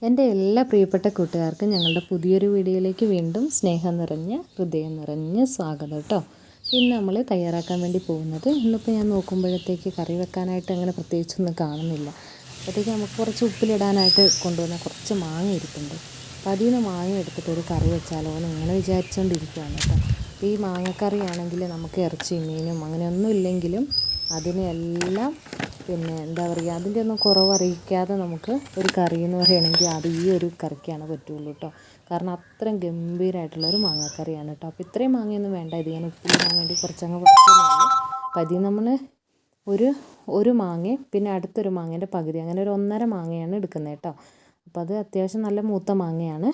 എൻ്റെ എല്ലാ പ്രിയപ്പെട്ട കൂട്ടുകാർക്കും ഞങ്ങളുടെ പുതിയൊരു വീഡിയോയിലേക്ക് വീണ്ടും സ്നേഹം നിറഞ്ഞ ഹൃദയം നിറഞ്ഞ സ്വാഗതം കേട്ടോ. ഇന്ന് നമ്മൾ തയ്യാറാക്കാൻ വേണ്ടി പോകുന്നത്, ഇന്നിപ്പോൾ ഞാൻ നോക്കുമ്പോഴത്തേക്ക് കറി വെക്കാനായിട്ട് അങ്ങനെ പ്രത്യേകിച്ചൊന്നും കാണുന്നില്ല. അപ്പോഴത്തേക്ക് നമുക്ക് കുറച്ച് ഉപ്പിലിടാനായിട്ട് കൊണ്ടുവന്ന കുറച്ച് മാങ്ങ ഇരിപ്പുണ്ട്. അപ്പോൾ അതിൽ നിന്ന് മാങ്ങ എടുത്തിട്ട് ഒരു കറി വെച്ചാലോ എന്ന് ഇങ്ങനെ വിചാരിച്ചുകൊണ്ടിരിക്കുകയാണ് കേട്ടോ. അപ്പോൾ ഈ മാങ്ങക്കറി ആണെങ്കിൽ നമുക്ക് ഇറച്ചിയും മീനും അങ്ങനെയൊന്നും ഇല്ലെങ്കിലും അതിനെല്ലാം എന്താ പറയുക, അതിൻ്റെ ഒന്നും കുറവറിയിക്കാതെ നമുക്ക് ഒരു കറി എന്ന് പറയുകയാണെങ്കിൽ അത് ഈ ഒരു കറിക്കാണ് പറ്റുള്ളൂ കേട്ടോ. കാരണം അത്രയും ഗംഭീരമായിട്ടുള്ളൊരു മാങ്ങാക്കറിയാണ് കേട്ടോ. അപ്പോൾ ഇത്രയും മാങ്ങയൊന്നും വേണ്ട, ഇത് ഞാൻ ഉപ്പിലിടാൻ വേണ്ടി കുറച്ചങ്ങ് കുറച്ചുള്ളൂ. അപ്പോൾ അതിൽ നമ്മൾ ഒരു മാങ്ങ പിന്നെ അടുത്തൊരു മാങ്ങേൻ്റെ പകുതി, അങ്ങനെ ഒരു 1.5 മാങ്ങയാണ് എടുക്കുന്നത് കേട്ടോ. അപ്പോൾ അത് അത്യാവശ്യം നല്ല മൂത്ത മാങ്ങയാണ്.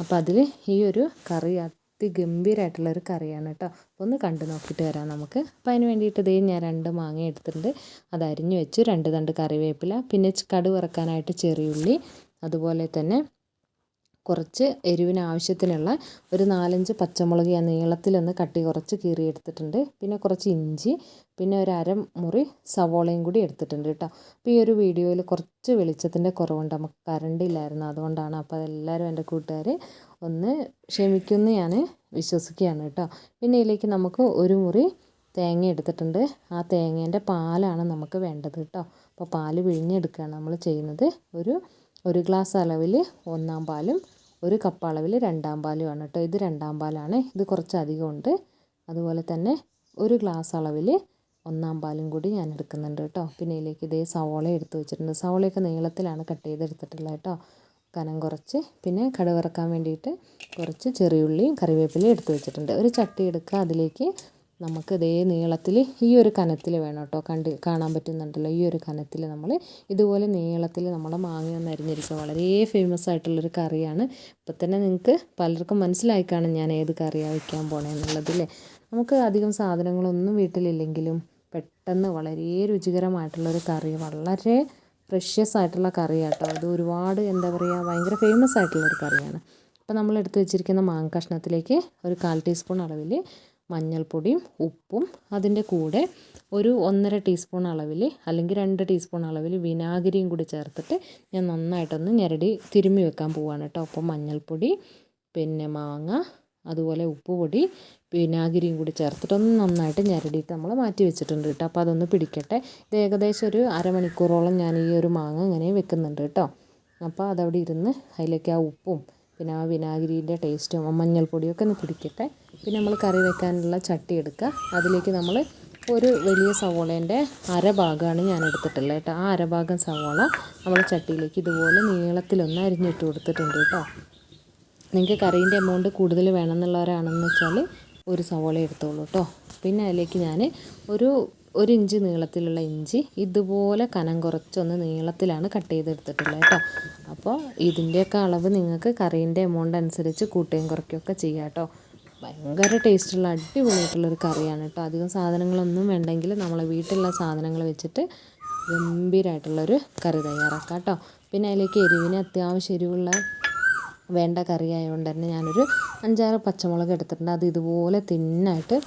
അപ്പോൾ അതിൽ ഈ ഒരു കറി അതിഗംഭീരമായിട്ടുള്ളൊരു കറിയാണ് കേട്ടോ. അപ്പോൾ ഒന്ന് കണ്ടു നോക്കിയിട്ട് വരാം നമുക്ക്. അപ്പോൾ അതിന് വേണ്ടിയിട്ട് ഞാൻ 2 മാങ്ങ എടുത്തിട്ടുണ്ട്. അത് അരിഞ്ഞു വെച്ചു. 2 തണ്ട് കറിവേപ്പില, പിന്നെ കടുക് വറക്കാനായിട്ട് ചെറിയുള്ളി, അതുപോലെ തന്നെ കുറച്ച് എരിവിന് ആവശ്യത്തിനുള്ള ഒരു 4-5 പച്ചമുളക് ഞാൻ നീളത്തിലൊന്ന് കട്ടി കുറച്ച് കീറി എടുത്തിട്ടുണ്ട്. പിന്നെ കുറച്ച് ഇഞ്ചി, പിന്നെ ഒരു അരമുറി സവോളയും കൂടി എടുത്തിട്ടുണ്ട് കേട്ടോ. അപ്പോൾ ഈ ഒരു വീഡിയോയിൽ കുറച്ച് വെളിച്ചത്തിൻ്റെ കുറവുണ്ട്, നമുക്ക് കറണ്ട് ഇല്ലായിരുന്നു, അതുകൊണ്ടാണ്. അപ്പോൾ അതെല്ലാവരും എൻ്റെ കൂട്ടുകാർ ഒന്ന് ക്ഷമിക്കുമെന്ന് ഞാൻ വിശ്വസിക്കുകയാണ് കേട്ടോ. പിന്നെ ഇതിലേക്ക് നമുക്ക് ഒരു മുറി തേങ്ങ എടുത്തിട്ടുണ്ട്. ആ തേങ്ങേൻ്റെ പാലാണ് നമുക്ക് വേണ്ടത് കേട്ടോ. അപ്പോൾ പാല് പിഴിഞ്ഞെടുക്കുകയാണ് നമ്മൾ ചെയ്യുന്നത്. ഒരു ഗ്ലാസ് അളവിൽ 1-ാം പാലും 1 കപ്പ് അളവിൽ 2-ാം പാലുമാണ് കേട്ടോ. ഇത് 2-ാം പാലാണ്, ഇത് കുറച്ചധികം ഉണ്ട്. അതുപോലെ തന്നെ 1 ഗ്ലാസ് അളവിൽ 1-ാം പാലും കൂടി ഞാൻ എടുക്കുന്നുണ്ട് കേട്ടോ. പിന്നെ ഇതിലേക്ക് സവോള എടുത്ത് വെച്ചിട്ടുണ്ട്. സവോളയൊക്കെ നീളത്തിലാണ് കട്ട് ചെയ്തെടുത്തിട്ടുള്ളത് കേട്ടോ, കനം കുറച്ച്. പിന്നെ കടുക് വറക്കാൻ വേണ്ടിയിട്ട് കുറച്ച് ചെറിയുള്ളിയും കറിവേപ്പിലയും എടുത്ത് വെച്ചിട്ടുണ്ട്. ഒരു ചട്ടി എടുക്കുക, അതിലേക്ക് നമുക്ക് നീളത്തിൽ ഈ ഒരു കനത്തിൽ വേണം കേട്ടോ. കാണാൻ പറ്റുന്നുണ്ടല്ലോ, ഈ ഒരു കനത്തിൽ നമ്മൾ ഇതുപോലെ നീളത്തിൽ നമ്മുടെ മാങ്ങ ഒന്ന് അരിഞ്ഞിരിക്കുക. വളരെ ഫേമസ് ആയിട്ടുള്ളൊരു കറിയാണ്. ഇപ്പം തന്നെ നിങ്ങൾക്ക് പലർക്കും മനസ്സിലായി കാണും ഞാൻ ഏത് കറിയാണ് വയ്ക്കാൻ പോണേന്നുള്ളതില്ലേ. നമുക്ക് അധികം സാധനങ്ങളൊന്നും വീട്ടിലില്ലെങ്കിലും പെട്ടെന്ന് വളരെ രുചികരമായിട്ടുള്ളൊരു കറി, വളരെ ഫ്രഷ്യസ് ആയിട്ടുള്ള കറിയാണ് കേട്ടോ. അത് ഒരുപാട് എന്താ പറയുക, ഭയങ്കര ഫേമസ് ആയിട്ടുള്ളൊരു കറിയാണ്. അപ്പോൾ നമ്മൾ എടുത്ത് വെച്ചിരിക്കുന്ന മാങ്ങ കഷ്ണത്തിലേക്ക് ഒരു 1/4 ടീസ്പൂൺ അളവിൽ മഞ്ഞൾപ്പൊടിയും ഉപ്പും, അതിൻ്റെ കൂടെ ഒരു 1.5 ടീസ്പൂൺ അളവിൽ അല്ലെങ്കിൽ 2 ടീസ്പൂൺ അളവിൽ വിനാഗിരിയും കൂടി ചേർത്തിട്ട് ഞാൻ നന്നായിട്ടൊന്ന് ഞെരടി തിരുമ്മി വെക്കാൻ പോവുകയാണ് കേട്ടോ. അപ്പോൾ മഞ്ഞൾപ്പൊടി, പിന്നെ മാങ്ങ, അതുപോലെ ഉപ്പുപൊടി, വിനാഗിരിയും കൂടി ചേർത്തിട്ടൊന്ന് നന്നായിട്ട് ഞെരടിയിട്ട് നമ്മൾ മാറ്റി വെച്ചിട്ടുണ്ട് കേട്ടോ. അപ്പോൾ അതൊന്ന് പിടിക്കട്ടെ. ഇത് ഏകദേശം ഒരു അരമണിക്കൂറോളം ഞാൻ ഈ ഒരു മാങ്ങ ഇങ്ങനെ വെക്കുന്നുണ്ട് കേട്ടോ. അപ്പോൾ അതവിടെ ഇരുന്ന് അതിലേക്ക് ആ ഉപ്പും പിന്നെ ആ വിനാഗിരീൻ്റെ ടേസ്റ്റും മഞ്ഞൾപ്പൊടിയൊക്കെ ഒന്ന് പിടിക്കട്ടെ. പിന്നെ നമ്മൾ കറി വെക്കാനുള്ള ചട്ടി എടുക്കുക, അതിലേക്ക് നമ്മൾ ഒരു വലിയ സവോളേൻ്റെ അരഭാഗമാണ് ഞാൻ എടുത്തിട്ടുള്ളത് കേട്ടോ. ആ അരഭാഗം സവോള നമ്മൾ ചട്ടിയിലേക്ക് ഇതുപോലെ നീളത്തിലൊന്ന് അരിഞ്ഞിട്ട് കൊടുത്തിട്ടുണ്ട് കേട്ടോ. നിങ്ങൾക്ക് കറീൻ്റെ എമൗണ്ട് കൂടുതൽ വേണമെന്നുള്ളവരാണെന്ന് വെച്ചാൽ ഒരു സവോള എടുത്തോളൂ കേട്ടോ. പിന്നെ അതിലേക്ക് ഞാൻ ഒരു ഇഞ്ച് നീളത്തിലുള്ള ഇഞ്ചി ഇതുപോലെ കനം കുറച്ചൊന്ന് നീളത്തിലാണ് കട്ട് ചെയ്തെടുത്തിട്ടുള്ളത് കേട്ടോ. അപ്പോൾ ഇതിൻ്റെയൊക്കെ അളവ് നിങ്ങൾക്ക് കറീൻ്റെ എമൗണ്ട് അനുസരിച്ച് കൂട്ടുകയും കുറയ്ക്കുകയൊക്കെ ചെയ്യാം കേട്ടോ. ഭയങ്കര ടേസ്റ്റുള്ള അടിപൊളിയായിട്ടുള്ളൊരു കറിയാണ് കേട്ടോ. അധികം സാധനങ്ങളൊന്നും വേണ്ടെങ്കിൽ നമ്മളെ വീട്ടിലുള്ള സാധനങ്ങൾ വെച്ചിട്ട് ഗംഭീരമായിട്ടുള്ളൊരു കറി തയ്യാറാക്കാം കേട്ടോ. പിന്നെ അതിലേക്ക് എരിവിന് അത്യാവശ്യം എരിവുള്ള വേണ്ട കറി ആയതുകൊണ്ട് തന്നെ ഞാനൊരു 5-6 പച്ചമുളക് എടുത്തിട്ടുണ്ട്. അത് ഇതുപോലെ തിന്നായിട്ട്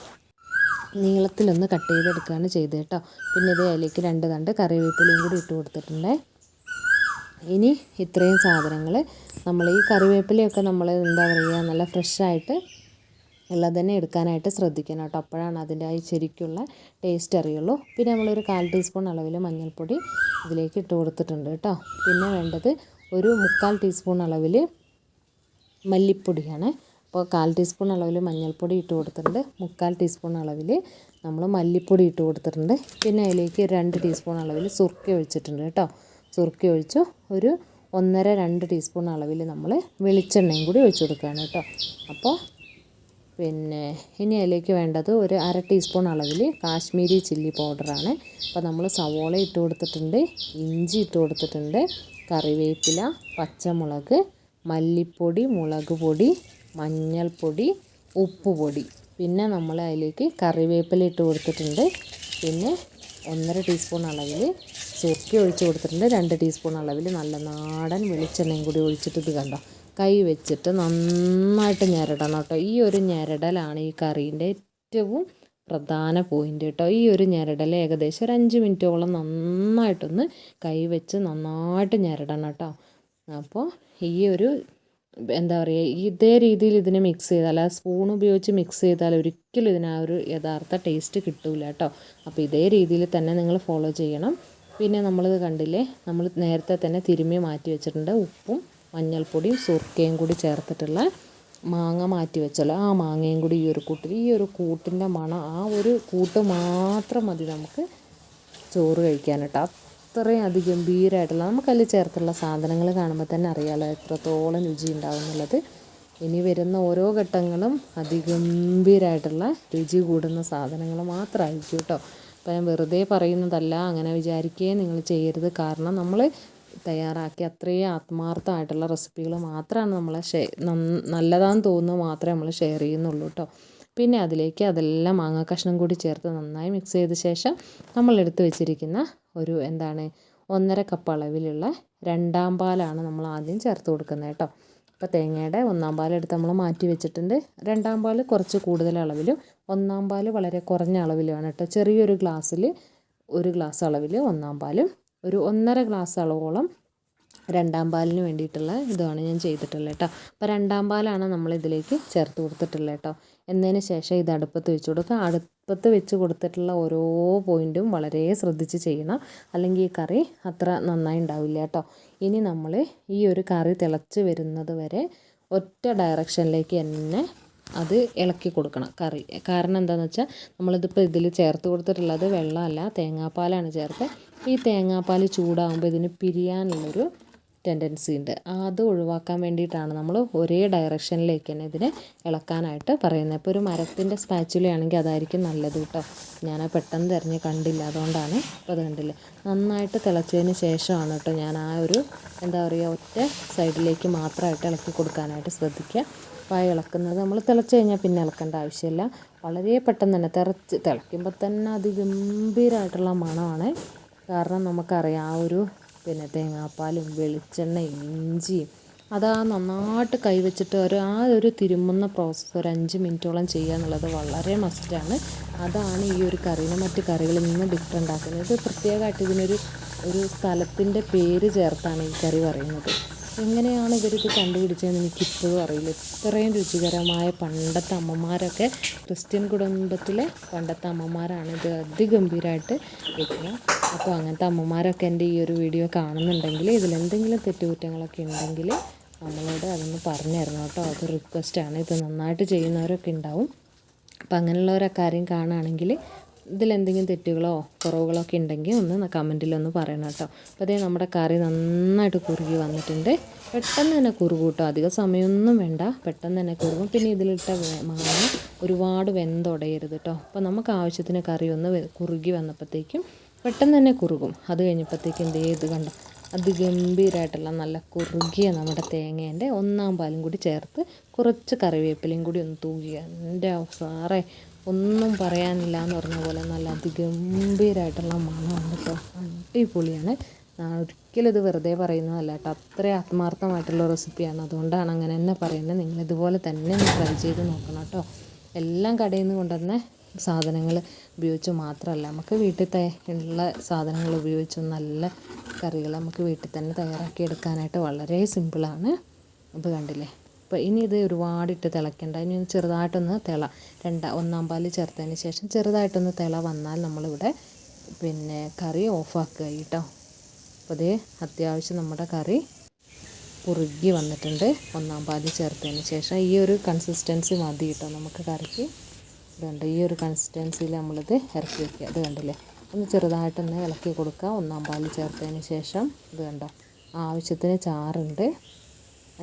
നീളത്തിലൊന്ന് കട്ട് ചെയ്തെടുക്കുകയാണ് ചെയ്തത് കേട്ടോ. പിന്നെ അതിലേക്ക് 2 തണ്ട് കറിവേപ്പിലയും കൂടി ഇട്ട് കൊടുത്തിട്ടുണ്ട്. ഇനി ഇത്രയും സാധനങ്ങൾ നമ്മൾ ഈ കറിവേപ്പിലയൊക്കെ നമ്മൾ എന്താ പറയുക, നല്ല ഫ്രഷായിട്ട് ഉള്ളത് തന്നെ എടുക്കാനായിട്ട് ശ്രദ്ധിക്കണം കേട്ടോ. അപ്പോഴാണ് അതിൻ്റെ ആ ശരിക്കുള്ള ടേസ്റ്റ് അറിയുള്ളൂ. പിന്നെ നമ്മളൊരു 1/4 ടീസ്പൂൺ അളവിൽ മഞ്ഞൾപ്പൊടി ഇതിലേക്ക് ഇട്ട് കൊടുത്തിട്ടുണ്ട് കേട്ടോ. പിന്നെ വേണ്ടത് ഒരു 3/4 ടീസ്പൂൺ അളവിൽ മല്ലിപ്പൊടിയാണ്. അപ്പോൾ 1/4 ടീസ്പൂൺ അളവിൽ മഞ്ഞൾപ്പൊടി ഇട്ട് കൊടുത്തിട്ടുണ്ട്. 3/4 ടീസ്പൂൺ അളവിൽ നമ്മൾ മല്ലിപ്പൊടി ഇട്ട് കൊടുത്തിട്ടുണ്ട്. പിന്നെ അതിലേക്ക് 2 ടീസ്പൂൺ അളവിൽ സുർക്ക ഒഴിച്ചിട്ടുണ്ട് കേട്ടോ. സുർക്ക ഒഴിച്ചു ഒരു 1.5-2 ടീസ്പൂൺ അളവിൽ നമ്മൾ വെളിച്ചെണ്ണയും കൂടി ഒഴിച്ചു കൊടുക്കുകയാണ് കേട്ടോ. അപ്പോൾ പിന്നെ ഇനി അതിലേക്ക് വേണ്ടത് ഒരു 1/2 ടീസ്പൂൺ അളവിൽ കാശ്മീരി ചില്ലി പൗഡറാണ്. അപ്പോൾ നമ്മൾ സവോള ഇട്ട് കൊടുത്തിട്ടുണ്ട്, ഇഞ്ചി ഇട്ട് കൊടുത്തിട്ടുണ്ട്, കറിവേപ്പില, പച്ചമുളക്, മല്ലിപ്പൊടി, മുളക് പൊടി, മഞ്ഞൾപ്പൊടി, ഉപ്പുപൊടി, പിന്നെ നമ്മൾ അതിലേക്ക് കറിവേപ്പില ഇട്ട് കൊടുത്തിട്ടുണ്ട്. പിന്നെ 1.5 ടീസ്പൂൺ അളവിൽ സുർക്ക ഒഴിച്ച് കൊടുത്തിട്ടുണ്ട്. 2 ടീസ്പൂൺ അളവിൽ നല്ല നാടൻ വെളിച്ചെണ്ണയും കൂടി ഒഴിച്ചിട്ട് ഇത് കണ്ടോ, കൈ വെച്ചിട്ട് നന്നായിട്ട് ഞെരടണം കേട്ടോ. ഈ ഒരു ഞെരടലാണ് ഈ കറീൻ്റെ ഏറ്റവും പ്രധാന പോയിൻ്റ് കേട്ടോ. ഈ ഒരു ഞെരടൽ ഏകദേശം ഒരു 5 മിനിറ്റോളം നന്നായിട്ടൊന്ന് കൈ വെച്ച് നന്നായിട്ട് ഞെരടണം കേട്ടോ. അപ്പോൾ ഈ ഒരു എന്താ പറയുക, ഇതേ രീതിയിൽ ഇതിനെ മിക്സ് ചെയ്താൽ, ആ സ്പൂൺ ഉപയോഗിച്ച് മിക്സ് ചെയ്താൽ ഒരിക്കലും ഇതിന് ആ ഒരു യഥാർത്ഥ ടേസ്റ്റ് കിട്ടില്ല കേട്ടോ. അപ്പോൾ ഇതേ രീതിയിൽ തന്നെ നിങ്ങൾ ഫോളോ ചെയ്യണം. പിന്നെ നമ്മളിത് കണ്ടില്ലേ, നമ്മൾ നേരത്തെ തന്നെ തിരുമ്മി മാറ്റി വെച്ചിട്ടുണ്ട്. ഉപ്പും മഞ്ഞൾപ്പൊടിയും സുർക്കയും കൂടി ചേർത്തിട്ടുള്ള മാങ്ങ മാറ്റി വെച്ചല്ലോ, ആ മാങ്ങയും കൂടി ഈ ഒരു കൂട്ടിൻ്റെ മണം, ആ ഒരു കൂട്ട് മാത്രം മതി നമുക്ക് ചോറ് കഴിക്കാൻ കേട്ടോ. അത്രയും അതിഗംഭീരമായിട്ടുള്ള, നമുക്കതിൽ ചേർത്തുള്ള സാധനങ്ങൾ കാണുമ്പോൾ തന്നെ അറിയാമല്ലോ എത്രത്തോളം രുചി ഉണ്ടാവും എന്നുള്ളത്. ഇനി വരുന്ന ഓരോ ഘട്ടങ്ങളും അതിഗംഭീരമായിട്ടുള്ള രുചി കൂടുന്ന സാധനങ്ങൾ മാത്രമായിരിക്കും കേട്ടോ. അപ്പോൾ ഞാൻ വെറുതെ പറയുന്നതല്ല, അങ്ങനെ വിചാരിക്കുകയും നിങ്ങൾ ചെയ്യരുത്. കാരണം നമ്മൾ തയ്യാറാക്കി അത്രയും ആത്മാർത്ഥമായിട്ടുള്ള റെസിപ്പികൾ മാത്രമാണ് നമ്മളെ നല്ലതാണെന്ന് തോന്നുന്നത് മാത്രമേ നമ്മൾ ഷെയർ ചെയ്യുന്നുള്ളൂ കേട്ടോ. പിന്നെ അതിലേക്ക് അതെല്ലാം മാങ്ങ കഷ്ണം കൂടി ചേർത്ത് നന്നായി മിക്സ് ചെയ്ത ശേഷം നമ്മൾ എടുത്ത് വെച്ചിരിക്കുന്ന ഒരു 1.5 കപ്പ് അളവിലുള്ള 2ാം പാലാണ് നമ്മൾ ആദ്യം ചേർത്ത് കൊടുക്കുന്നത് കേട്ടോ. അപ്പോൾ തേങ്ങയുടെ 1ാം പാലെടുത്ത് നമ്മൾ മാറ്റി വെച്ചിട്ടുണ്ട്. 2ാം പാൽ കുറച്ച് കൂടുതൽ അളവിലും 1ാം പാൽ വളരെ കുറഞ്ഞ അളവിലുമാണ് കേട്ടോ. ചെറിയൊരു ഗ്ലാസ്സിൽ 1 ഗ്ലാസ് അളവിൽ 1ാം പാലും ഒരു 1.5 ഗ്ലാസ് അളവോളം 2ാം പാലിന് വേണ്ടിയിട്ടുള്ള ഇതാണ് ഞാൻ ചെയ്തിട്ടുള്ളത് കേട്ടോ. അപ്പോൾ 2ാം പാലാണ് നമ്മൾ ഇതിലേക്ക് ചേർത്ത് കൊടുത്തിട്ടുള്ളത് കേട്ടോ. എന്നതിന് ശേഷം ഇത് അടുപ്പത്ത് വെച്ച് കൊടുക്കുക. അടുപ്പത്ത് വെച്ച് കൊടുത്തിട്ടുള്ള ഓരോ പോയിൻറ്റും വളരെ ശ്രദ്ധിച്ച് ചെയ്യണം, അല്ലെങ്കിൽ ഈ കറി അത്ര നന്നായി ഉണ്ടാവില്ല കേട്ടോ. ഇനി നമ്മൾ ഈ ഒരു കറി തിളച്ച് വരുന്നത് വരെ ഒറ്റ ഡയറക്ഷനിലേക്ക് തന്നെ അത് ഇളക്കി കൊടുക്കണം കറി. കാരണം എന്താണെന്ന് വെച്ചാൽ നമ്മളിതിപ്പോൾ ഇതിൽ ചേർത്ത് കൊടുത്തിട്ടുള്ളത് വെള്ളമല്ല, തേങ്ങാപ്പാലാണ് ചേർത്ത്. ഈ തേങ്ങാപ്പാൽ ചൂടാകുമ്പോൾ ഇതിന് പിരിയാനുള്ളൊരു ടെൻഡൻസി ഉണ്ട്. അത് ഒഴിവാക്കാൻ വേണ്ടിയിട്ടാണ് നമ്മൾ ഒരേ ഡയറക്ഷനിലേക്ക് തന്നെ ഇതിനെ ഇളക്കാനായിട്ട് പറയുന്നത്. ഇപ്പോൾ ഒരു മരത്തിൻ്റെ സ്പാച്ചുലയാണെങ്കിൽ അതായിരിക്കും നല്ലത് കേട്ടോ. ഞാൻ പെട്ടെന്ന് തിരഞ്ഞ് കണ്ടില്ല, അതുകൊണ്ടാണ്. അപ്പോൾ അത് കണ്ടില്ലേ, നന്നായിട്ട് തിളച്ചതിന് ശേഷമാണ് കേട്ടോ ഞാൻ ആ ഒരു എന്താ പറയുക ഒറ്റ സൈഡിലേക്ക് മാത്രമായിട്ട് ഇളക്കി കൊടുക്കാനായിട്ട് ശ്രദ്ധിക്കുക. അപ്പോൾ ആ ഇളക്കുന്നത് നമ്മൾ തിളച്ച് കഴിഞ്ഞാൽ പിന്നെ ഇളക്കേണ്ട ആവശ്യമില്ല. വളരെ പെട്ടെന്ന് തന്നെ തിളയ്ക്കുമ്പോൾ തന്നെ അതിഗംഭീരമായിട്ടുള്ള മണമാണ്. കാരണം നമുക്കറിയാം ആ ഒരു തേങ്ങാപ്പാലും വെളിച്ചെണ്ണയും ഇഞ്ചിയും അതാ നന്നായിട്ട് കൈവച്ചിട്ട് ആ ഒരു തിരുമുന്ന പ്രോസസ്സ് ഒരു 5 മിനിറ്റോളം ചെയ്യുക എന്നുള്ളത് വളരെ മസ്റ്റാണ്. അതാണ് ഈ ഒരു കറീനെ മറ്റ് കറികളിൽ നിന്ന് ഡിഫറെൻ്റ് ആക്കുന്നത്. ഇത് പ്രത്യേകമായിട്ട് ഒരു സ്ഥലത്തിൻ്റെ പേര് ചേർത്താണ് ഈ കറി പറയുന്നത്. എങ്ങനെയാണ് ഇവരിത് കണ്ടുപിടിച്ചതെന്ന് എനിക്കിപ്പോഴും അറിയില്ല. ഇത്രയും രുചികരമായ പണ്ടത്തെ അമ്മമാരൊക്കെ, ക്രിസ്ത്യൻ കുടുംബത്തിലെ പണ്ടത്തെ അമ്മമാരാണ് ഇത് അതിഗംഭീരമായിട്ട് വെക്കുക. അപ്പോൾ അങ്ങനത്തെ അമ്മമാരൊക്കെ എൻ്റെ ഈ ഒരു വീഡിയോ കാണുന്നുണ്ടെങ്കിൽ ഇതിലെന്തെങ്കിലും തെറ്റുകുറ്റങ്ങളൊക്കെ ഉണ്ടെങ്കിൽ നമ്മളോട് അതൊന്ന് പറഞ്ഞു തരണം കേട്ടോ. അത് റിക്വസ്റ്റാണ്. ഇത് നന്നായിട്ട് ചെയ്യുന്നവരൊക്കെ ഉണ്ടാവും. അപ്പോൾ അങ്ങനെയുള്ളവരൊക്കെ ആരെയും കാണുകയാണെങ്കിൽ ഇതിലെന്തെങ്കിലും തെറ്റുകളോ കുറവുകളോ ഒക്കെ ഉണ്ടെങ്കിൽ ഒന്ന് കമൻറ്റിലൊന്ന് പറയണം കേട്ടോ. അപ്പോൾ അതേ നമ്മുടെ കറി നന്നായിട്ട് കുറുകി വന്നിട്ടുണ്ട്. പെട്ടെന്ന് തന്നെ കുറുകും കേട്ടോ, അധികം സമയമൊന്നും വേണ്ട, പെട്ടെന്ന് തന്നെ കുറുകും. പിന്നെ ഇതിലിട്ട മാങ്ങ ഒരുപാട് വെന്തുടയരുത് കേട്ടോ. അപ്പോൾ നമുക്ക് ആവശ്യത്തിന് കറി ഒന്ന് കുറുകി വന്നപ്പോഴത്തേക്കും പെട്ടെന്ന് തന്നെ കുറുകും. അത് കഴിഞ്ഞപ്പോഴത്തേക്കും ഇത് കണ്ടോ, അതിഗംഭീരമായിട്ടുള്ള നല്ല കുറുകിയ നമ്മുടെ തേങ്ങേൻ്റെ 1ാം പാലും കൂടി ചേർത്ത് കുറച്ച് കറിവേപ്പിലയും കൂടി ഒന്ന് തൂകിയ, എൻ്റെ സാറേ ഒന്നും പറയാനില്ല എന്ന് പറഞ്ഞ പോലെ നല്ല അതിഗംഭീരമായിട്ടുള്ള മണമാണ് കേട്ടോ. അടിപൊളിയാണ്. ഒരിക്കലും ഇത് വെറുതെ പറയുന്നതല്ല കേട്ടോ, അത്രയും ആത്മാർത്ഥമായിട്ടുള്ള റെസിപ്പിയാണ്. അതുകൊണ്ടാണ് അങ്ങനെ തന്നെ പറയുന്നത്. നിങ്ങളിതുപോലെ തന്നെ ഒന്ന് ട്രൈ ചെയ്ത് നോക്കണം കേട്ടോ. എല്ലാം കടയിൽ നിന്ന് കൊണ്ടുവന്ന സാധനങ്ങൾ ഉപയോഗിച്ച് മാത്രമല്ല, നമുക്ക് വീട്ടിൽ ഉള്ള സാധനങ്ങൾ ഉപയോഗിച്ചും നല്ല കറികൾ നമുക്ക് വീട്ടിൽ തന്നെ തയ്യാറാക്കി എടുക്കാനായിട്ട് വളരെ സിമ്പിളാണ്. ഇത് കണ്ടില്ലേ. അപ്പോൾ ഇനി ഇത് ഒരുപാടിട്ട് തിളയ്ക്കേണ്ട, ഇനി ചെറുതായിട്ടൊന്ന് 1ാം പാൽ ചേർത്തതിന് ശേഷം ചെറുതായിട്ടൊന്ന് തിള വന്നാൽ നമ്മളിവിടെ കറി ഓഫാക്കുക കേട്ടോ. അപ്പോൾ അതേ അത്യാവശ്യം നമ്മുടെ കറി കുറുകി വന്നിട്ടുണ്ട്. 1ാം പാൽ ചേർത്തതിന് ശേഷം ഈ ഒരു കൺസിസ്റ്റൻസി മതി കേട്ടോ നമുക്ക് കറിക്ക്. ഇതുണ്ട്, ഈ ഒരു കൺസിസ്റ്റൻസിയിൽ നമ്മളിത് ഇറക്കി വയ്ക്കുക. ഇത് കണ്ടില്ലേ, ഒന്ന് ചെറുതായിട്ടൊന്ന് ഇളക്കി കൊടുക്കുക 1ാം പാൽ ചേർത്തതിന് ശേഷം. ഇത് കണ്ടോ, ആവശ്യത്തിന് ചാറുണ്ട്,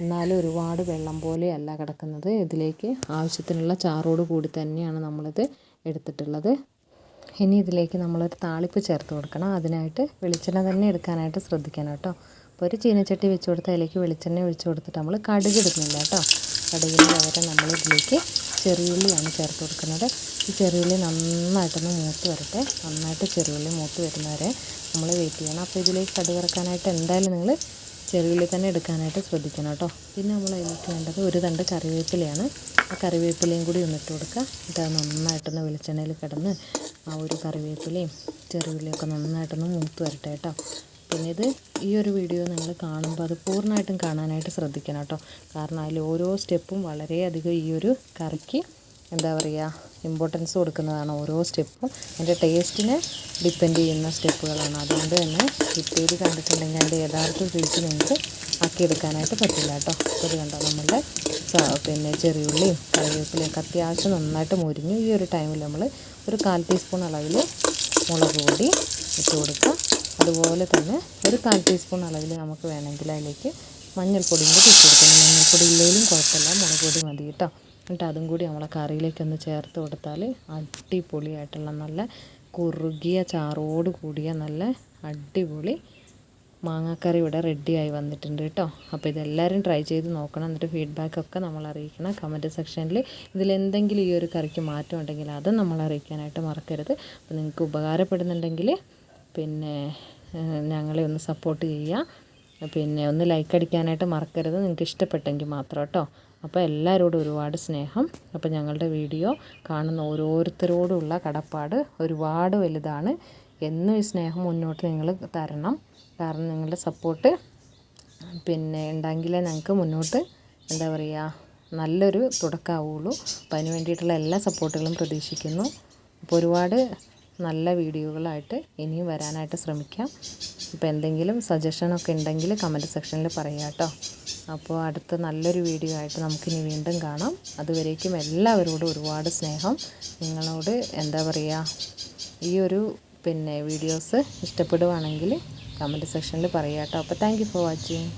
എന്നാലും ഒരുപാട് വെള്ളം പോലെയല്ല കിടക്കുന്നത്. ഇതിലേക്ക് ആവശ്യത്തിനുള്ള ചാറോട് കൂടി തന്നെയാണ് നമ്മളിത് എടുത്തിട്ടുള്ളത്. ഇനി ഇതിലേക്ക് നമ്മളൊരു താളിപ്പ് ചേർത്ത് കൊടുക്കണം. അതിനായിട്ട് വെളിച്ചെണ്ണ തന്നെ എടുക്കാനായിട്ട് ശ്രദ്ധിക്കണം കേട്ടോ. അപ്പോൾ ഒരു ചീനച്ചട്ടി വെച്ച് കൊടുത്ത് അതിലേക്ക് വെളിച്ചെണ്ണ ഒഴിച്ച് കൊടുത്തിട്ട് നമ്മൾ കടുക് ഇടുന്നില്ല കേട്ടോ. കടുകിന് പകരം നമ്മൾ ഇതിലേക്ക് ചെറിയുള്ളിയാണ് ചേർത്ത് കൊടുക്കുന്നത്. ഈ ചെറിയുള്ളി നന്നായിട്ടൊന്ന് മൂത്ത് വരട്ടെ. നന്നായിട്ട് ചെറിയുള്ളി മൂത്ത് വരുന്നവരെ നമ്മൾ വെയിറ്റ് ചെയ്യണം. അപ്പോൾ ഇതിലേക്ക് കടുക് ഇറക്കാനായിട്ട് എന്തായാലും നിങ്ങൾ ചെറിയുള്ളി തന്നെ എടുക്കാനായിട്ട് ശ്രദ്ധിക്കണം കേട്ടോ. പിന്നെ നമ്മൾ അതിലേക്ക് വേണ്ടത് ഒരു തണ്ട് കറിവേപ്പിലയാണ്. ആ കറിവേപ്പിലയും കൂടി ഒന്നിട്ട് കൊടുക്കുക. എന്നിട്ട് അത് നന്നായിട്ടൊന്ന് വെളിച്ചെണ്ണയിൽ കിടന്ന് ആ ഒരു കറിവേപ്പിലയും ചെറിയുള്ളിയൊക്കെ നന്നായിട്ടൊന്ന് മൂത്ത് വരട്ടെ കേട്ടോ. പിന്നെ ഇത് ഈ ഒരു വീഡിയോ നിങ്ങൾ കാണുമ്പോൾ അത് പൂർണ്ണമായിട്ടും കാണാനായിട്ട് ശ്രദ്ധിക്കണം കേട്ടോ. കാരണം അതിൽ ഓരോ സ്റ്റെപ്പും വളരെയധികം ഈ ഒരു കറിക്ക് എന്താ പറയുക ഇമ്പോർട്ടൻസ് കൊടുക്കുന്നതാണ്. ഓരോ സ്റ്റെപ്പും അതിൻ്റെ ടേസ്റ്റിനെ ഡിപ്പെൻഡ് ചെയ്യുന്ന സ്റ്റെപ്പുകളാണ്. അതുകൊണ്ട് തന്നെ സ്കിപ്പ് ചെയ്ത് കണ്ടിട്ടുണ്ടെങ്കിൽ അതിൻ്റെ യഥാർത്ഥ രുചി നിങ്ങൾക്ക് ആക്കിയെടുക്കാനായിട്ട് പറ്റില്ല കേട്ടോ. ഇത് കണ്ടോ നമ്മളുടെ പിന്നെ ചെറിയുള്ളിയും കറിവേപ്പിലയൊക്കെ അത്യാവശ്യം നന്നായിട്ട് മുരിഞ്ഞു. ഈ ഒരു ടൈമിൽ നമ്മൾ ഒരു 1/4 ടീസ്പൂൺ അളവിൽ മുളക് പൊടി ഇട്ട് കൊടുക്കുക. അതുപോലെ തന്നെ ഒരു 1/4 ടീസ്പൂൺ അളവിൽ നമുക്ക് വേണമെങ്കിൽ അതിലേക്ക് മഞ്ഞൾപ്പൊടിയും കൂടി ഇട്ട് കൊടുക്കണം. മഞ്ഞൾപ്പൊടി ഇല്ലെങ്കിലും കുഴപ്പമില്ല, മുളക് പൊടി മതി കേട്ടോ. എന്നിട്ട് അതും കൂടി നമ്മളെ കറിയിലേക്കൊന്ന് ചേർത്ത് കൊടുത്താൽ അടിപൊളിയായിട്ടുള്ള നല്ല കുറുകിയ ചാറോട് കൂടിയ നല്ല അടിപൊളി മാങ്ങാക്കറി ഇവിടെ റെഡിയായി വന്നിട്ടുണ്ട് കേട്ടോ. അപ്പോൾ ഇതെല്ലാവരും ട്രൈ ചെയ്ത് നോക്കണം. എന്നിട്ട് ഫീഡ്ബാക്കൊക്കെ നമ്മൾ അറിയിക്കണം കമൻറ്റ് സെക്ഷനിൽ. ഇതിലെന്തെങ്കിലും ഈ ഒരു കറിക്ക് മാറ്റം ഉണ്ടെങ്കിൽ അത് നമ്മൾ അറിയിക്കാനായിട്ട് മറക്കരുത്. അപ്പോൾ നിങ്ങൾക്ക് ഉപകാരപ്പെടുന്നുണ്ടെങ്കിൽ പിന്നെ ഞങ്ങളെ ഒന്ന് സപ്പോർട്ട് ചെയ്യുക. പിന്നെ ഒന്ന് ലൈക്ക് അടിക്കാനായിട്ട് മറക്കരുത്, നിങ്ങൾക്ക് ഇഷ്ടപ്പെട്ടെങ്കിൽ മാത്രം കേട്ടോ. അപ്പോൾ എല്ലാവരോടും ഒരുപാട് സ്നേഹം. അപ്പോൾ ഞങ്ങളുടെ വീഡിയോ കാണുന്ന ഓരോരുത്തരോടുള്ള കടപ്പാട് ഒരുപാട് വലുതാണ്. എന്നും ഈ സ്നേഹം മുന്നോട്ട് നിങ്ങൾ തരണം. കാരണം നിങ്ങളുടെ സപ്പോർട്ട് പിന്നെ ഉണ്ടെങ്കിലേ ഞങ്ങൾക്ക് മുന്നോട്ട് എന്താ പറയുക നല്ലൊരു തുടക്കമാവുള്ളൂ. അപ്പോൾ അതിന് വേണ്ടിയിട്ടുള്ള എല്ലാ സപ്പോർട്ടുകളും പ്രതീക്ഷിക്കുന്നു. അപ്പോൾ ഒരുപാട് നല്ല വീഡിയോകളായിട്ട് ഇനിയും വരാനായിട്ട് ശ്രമിക്കാം. ഇപ്പോൾ എന്തെങ്കിലും സജഷനൊക്കെ ഉണ്ടെങ്കിൽ കമൻറ്റ് സെക്ഷനിൽ പറയാം കേട്ടോ. അപ്പോൾ അടുത്ത നല്ലൊരു വീഡിയോ ആയിട്ട് നമുക്കിനി വീണ്ടും കാണാം. അതുവരേക്കും എല്ലാവരോടും ഒരുപാട് സ്നേഹം. നിങ്ങളോട് എന്താ പറയുക ഈ ഒരു പിന്നെ വീഡിയോസ് ഇഷ്ടപ്പെടുവാണെങ്കിൽ കമൻറ്റ് സെക്ഷനിൽ പറയാം കേട്ടോ. അപ്പോൾ താങ്ക് യു ഫോർ വാച്ചിങ്.